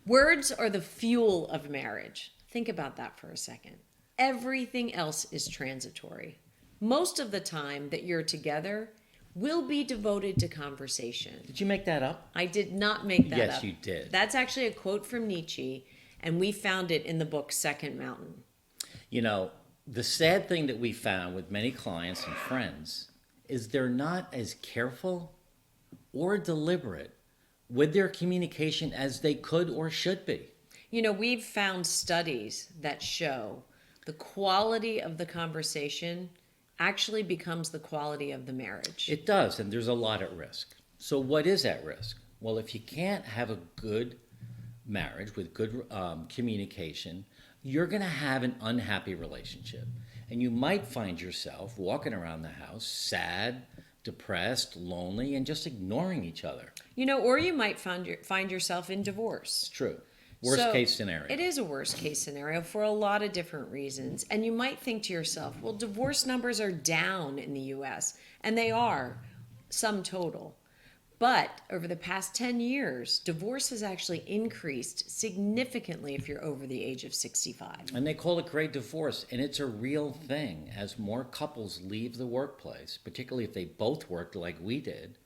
Words are the fuel of marriage. Think about that for a second. Everything else is transitory. Most of the time that you're together will be devoted to conversation. Did you make that up? I did not make that Yes, up. you did. That's actually a quote from Nietzsche, and we found it in the book Second Mountain. You know, the sad thing that we found with many clients and friends is they're not as careful or deliberate with their communication as they could or should be. You know, we've found studies that show the quality of the conversation actually becomes the quality of the marriage. It does, and there's a lot at risk. So, what is at risk? Well, if you can't have a good marriage with good communication, you're going to have an unhappy relationship. And you might find yourself walking around the house sad, depressed, lonely, and just ignoring each other. You know, or you might find yourself in It's divorce. true. Worst case scenario. It is a worst case scenario for a lot of different reasons. And you might think to yourself, well, divorce numbers are down in the US, and they are, sum total. But over the past 10 years, divorce has actually increased significantly if you're over the age of 65. And they call it great divorce, and it's a real thing as more couples leave the workplace, particularly if they both worked like we did,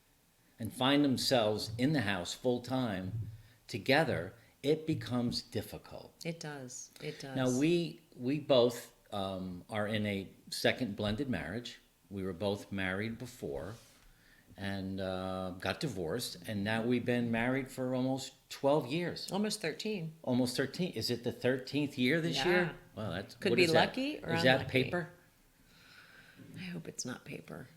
and find themselves in the house full time together. It becomes difficult. It does. It does. Now, we both are in a second blended marriage. We were both married before and got divorced, and now we've been married for almost 12 years. Almost 13. Almost 13. Is it the 13th year this Yeah. year? Well, that's Could what be is that? lucky or Is unlucky. that paper? I hope it's not paper.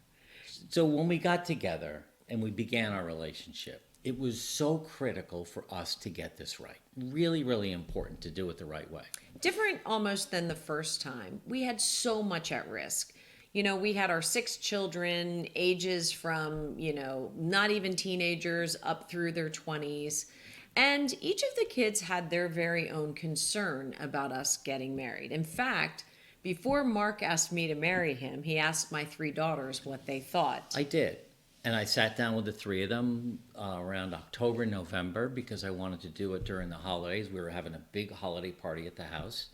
So when we got together and we began our relationship, it was so critical for us to get this right. Really, really important to do it the right way. Different almost than the first time. We had so much at risk. You know, we had our 6 children, ages from, not even teenagers up through their 20s. And each of the kids had their very own concern about us getting married. In fact, before Mark asked me to marry him, he asked my 3 daughters what they thought. I did. And I sat down with the 3 of them around October, November, because I wanted to do it during the holidays. We were having a big holiday party at the house.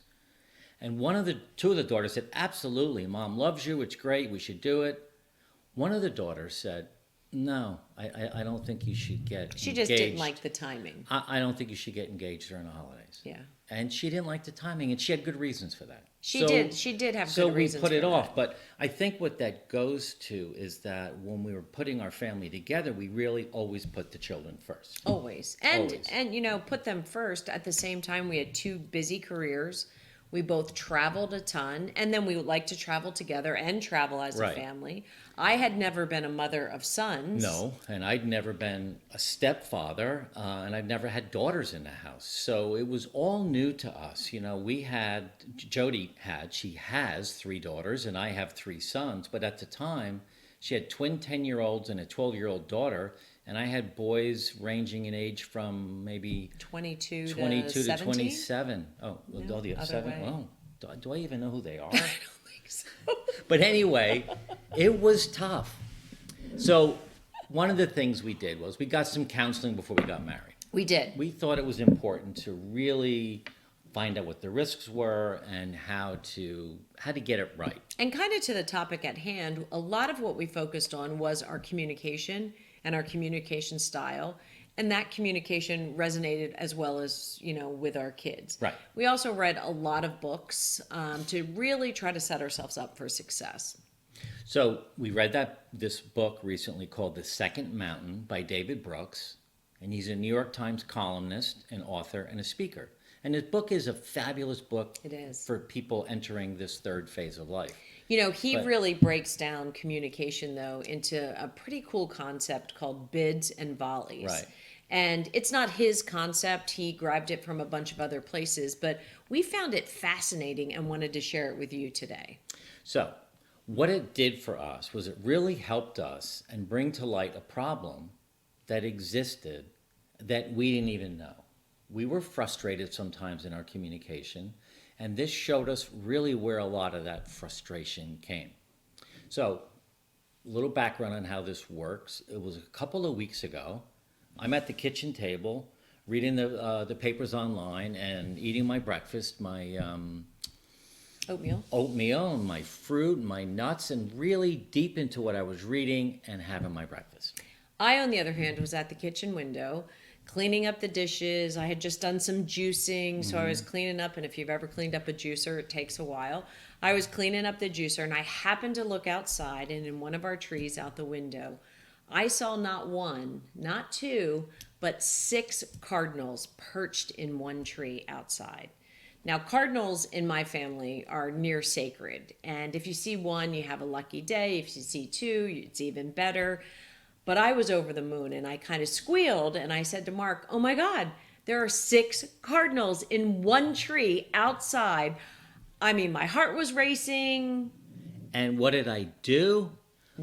And 2 of the daughters said, absolutely, Mom loves you, it's great, we should do it. One of the daughters said, no, I don't think you should get engaged. She just didn't like the timing. I don't think you should get engaged during the holidays. Yeah. And she didn't like the timing, and she had good reasons for that. She did have so good reasons we put it for off. that. But I think what that goes to is that when we were putting our family together, we really always put the children first. Always. And put them first. At the same time, we had 2 busy careers. We both traveled a ton, and then we would like to travel together and travel as a Right. family. I had never been a mother of sons. No, and I'd never been a stepfather, and I've never had daughters in the house. So it was all new to us. You know, she has 3 daughters, and I have 3 sons. But at the time, she had twin 10-year-olds and a 12-year-old daughter, and I had boys ranging in age from maybe 22 22 to to 17? 27. Oh, No, do you have other 7? way. Oh, do I even know who they are? I don't think so. But anyway, it was tough. So one of the things we did was we got some counseling before we got married. We did. We thought it was important to really find out what the risks were and how to get it right. And kind of to the topic at hand, a lot of what we focused on was our communication and our communication style. And that communication resonated as well as, with our kids. Right. We also read a lot of books to really try to set ourselves up for success. So we read this book recently called The Second Mountain by David Brooks. And he's a New York Times columnist, an author, and a speaker. And his book is a fabulous book. It is. For people entering this third phase of life. He really breaks down communication, though, into a pretty cool concept called Bids and Volleys. Right. And it's not his concept. He grabbed it from a bunch of other places, but we found it fascinating and wanted to share it with you today. So what it did for us was it really helped us and bring to light a problem that existed that we didn't even know. We were frustrated sometimes in our communication, and this showed us really where a lot of that frustration came. So, a little background on how this works. It was a couple of weeks ago. I'm at the kitchen table reading the papers online and eating my breakfast, my oatmeal, and my fruit, and my nuts, and really deep into what I was reading and having my breakfast. I, on the other hand, was at the kitchen window cleaning up the dishes. I had just done some juicing, so I was cleaning up. And if you've ever cleaned up a juicer, it takes a while. I was cleaning up the juicer, and I happened to look outside, and in one of our trees out the window, I saw not one, not two, but 6 cardinals perched in one tree outside. Now, cardinals in my family are near sacred. And if you see one, you have a lucky day. If you see 2, it's even better. But I was over the moon, and I kind of squealed, and I said to Mark, "Oh my God, there are 6 cardinals in one tree outside." I mean, my heart was racing. And what did I do?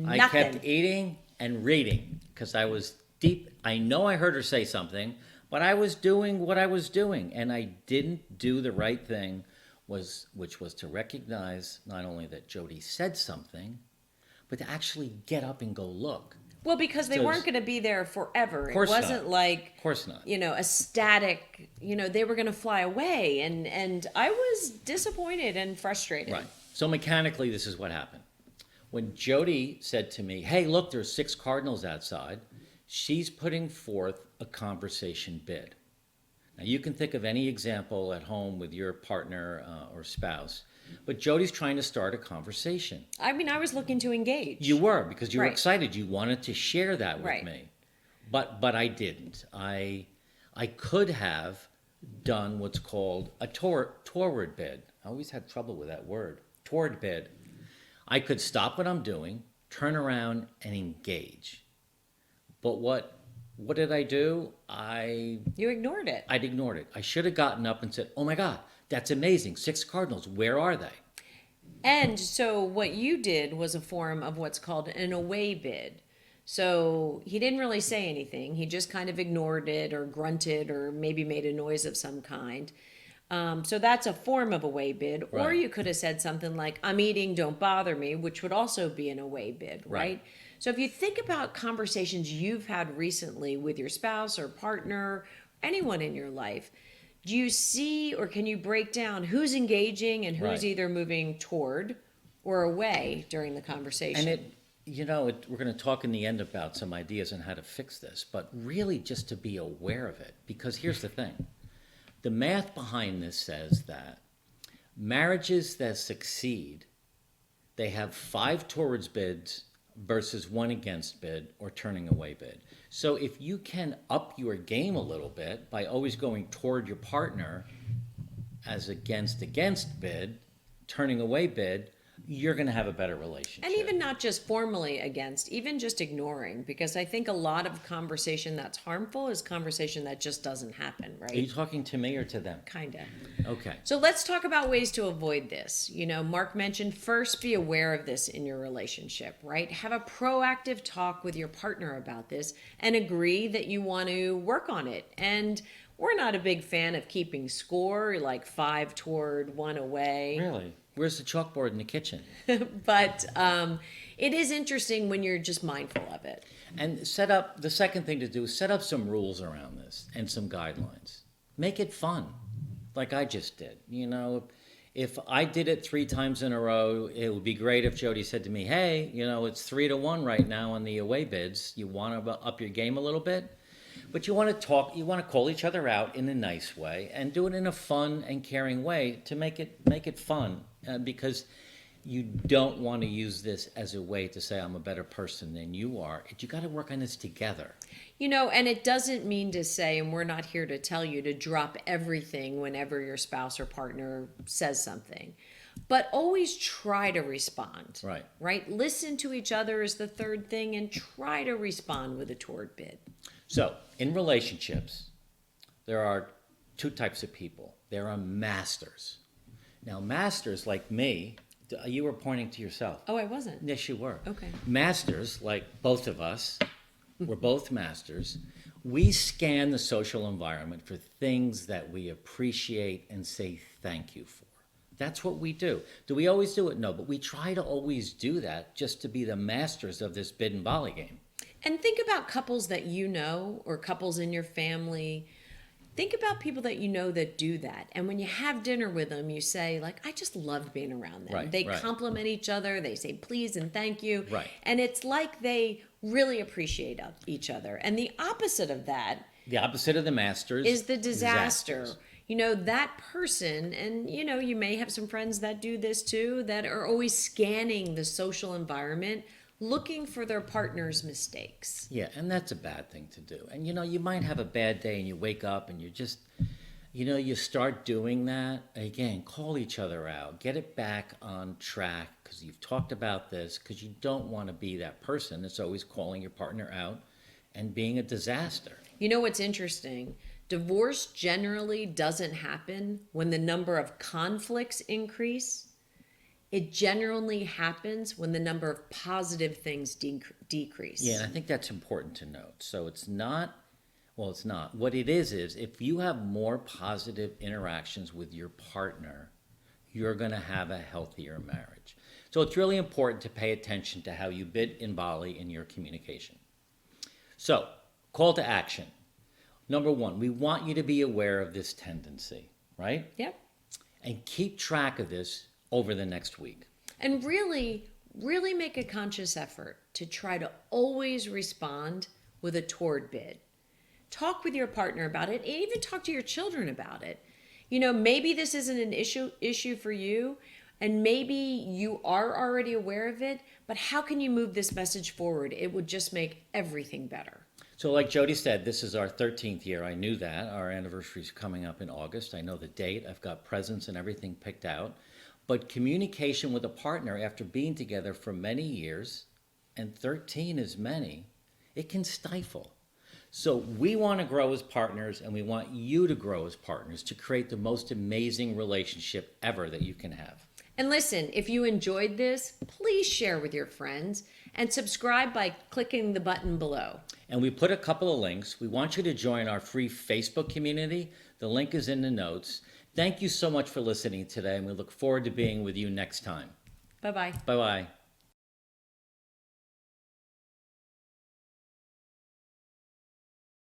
I Nothing. kept eating and reading because I was deep. I know I heard her say something, but I was doing what I was doing, and I didn't do the right thing, which was to recognize not only that Jody said something, but to actually get up and go look. Well, because they So weren't going to be there forever. It course wasn't not. like, Of course not. a static, they were going to fly away. And I was disappointed and frustrated. Right. So mechanically, this is what happened. When Jody said to me, "Hey, look, there's 6 cardinals outside," she's putting forth a conversation bid. Now, you can think of any example at home with your partner or spouse, but Jody's trying to start a conversation. I mean, I was looking to engage. You were, because you were Right. excited. You wanted to share that with Right. me. But I didn't. I could have done what's called a toward bid. I always had trouble with that word. Toward bid. I could stop what I'm doing, turn around, and engage. But what did I do? You ignored it. I'd ignored it. I should have gotten up and said, "Oh my God, that's amazing. 6 cardinals. Where are they?" And so what you did was a form of what's called an away bid. So he didn't really say anything. He just kind of ignored it or grunted or maybe made a noise of some kind. So that's a form of away bid. Or Right. you could have said something like, "I'm eating, don't bother me," which would also be an away bid, right? Right. So if you think about conversations you've had recently with your spouse or partner, anyone in your life, do you see or can you break down who's engaging and who's Right. either moving toward or away during the conversation? And we're going to talk in the end about some ideas on how to fix this, but really just to be aware of it. Because here's the thing. The math behind this says that marriages that succeed, they have 5 towards bids versus 1 against bid or turning away bid. So if you can up your game a little bit by always going toward your partner as against bid, turning away bid, you're going to have a better relationship. And even not just formally against, even just ignoring, because I think a lot of conversation that's harmful is conversation that just doesn't happen, Are you right? talking to me or to them? Kind of. Okay. So let's talk about ways to avoid this. Mark mentioned first be aware of this in your relationship, right? Have a proactive talk with your partner about this and agree that you want to work on it. And we're not a big fan of keeping score, like 5 toward, 1 away. Really? Where's the chalkboard in the kitchen? But it is interesting when you're just mindful of it. And the second thing to do is set up some rules around this and some guidelines. Make it fun, like I just did. If I did it 3 times in a row, it would be great if Jody said to me, "Hey, it's 3-1 right now on the away bids. You want to up your game a little bit?" But you want to talk, you want to call each other out in a nice way and do it in a fun and caring way to make it fun, because you don't want to use this as a way to say, "I'm a better person than you are." You got to work on this together. And it doesn't mean to say, and we're not here to tell you to drop everything whenever your spouse or partner says something, but always try to respond. Right. Right? Listen to each other is the third thing and try to respond with a toward bid. So, in relationships, there are 2 types of people. There are masters. Now, masters like me, you were pointing to yourself. Oh, I wasn't. Yes, you were. Okay. Masters, like both of us, we're both masters. We scan the social environment for things that we appreciate and say thank you for. That's what we do. Do we always do it? No, but we try to always do that just to be the masters of this bid and volley game. And think about couples that you know or couples in your family. Think about people that you know that do that. And when you have dinner with them, you say, like, I just loved being around them. Right, They right. compliment each other, they say please and thank you. Right. And it's like they really appreciate each other. And the opposite of that The opposite of the masters is the disaster. disasters. You know, that person, and you know, you may have some friends that do this too, that are always scanning the social environment looking for their partner's mistakes. Yeah, and that's a bad thing to do. And you might have a bad day and you wake up and you just, you start doing that. Again, call each other out, get it back on track because you've talked about this, because you don't want to be that person that's always calling your partner out and being a disaster. You know what's interesting? Divorce generally doesn't happen when the number of conflicts increase. It generally happens when the number of positive things decrease. Yeah, and I think that's important to note. So it's not, well, it's not. What it is if you have more positive interactions with your partner, you're going to have a healthier marriage. So it's really important to pay attention to how you bid and volley in your communication. So, call to action. Number one, we want you to be aware of this tendency, right? Yep. And keep track of this over the next week. And really, really make a conscious effort to try to always respond with a toward bid. Talk with your partner about it, and even talk to your children about it. You know, maybe this isn't an issue for you, and maybe you are already aware of it, but how can you move this message forward? It would just make everything better. So like Jody said, this is our 13th year. I knew that. Our anniversary is coming up in August. I know the date. I've got presents and everything picked out. But communication with a partner after being together for many years, and 13 is many, it can stifle. So we want to grow as partners, and we want you to grow as partners to create the most amazing relationship ever that you can have. And listen, if you enjoyed this, please share with your friends and subscribe by clicking the button below. And we put a couple of links. We want you to join our free Facebook community. The link is in the notes. Thank you so much for listening today, and we look forward to being with you next time. Bye-bye. Bye-bye.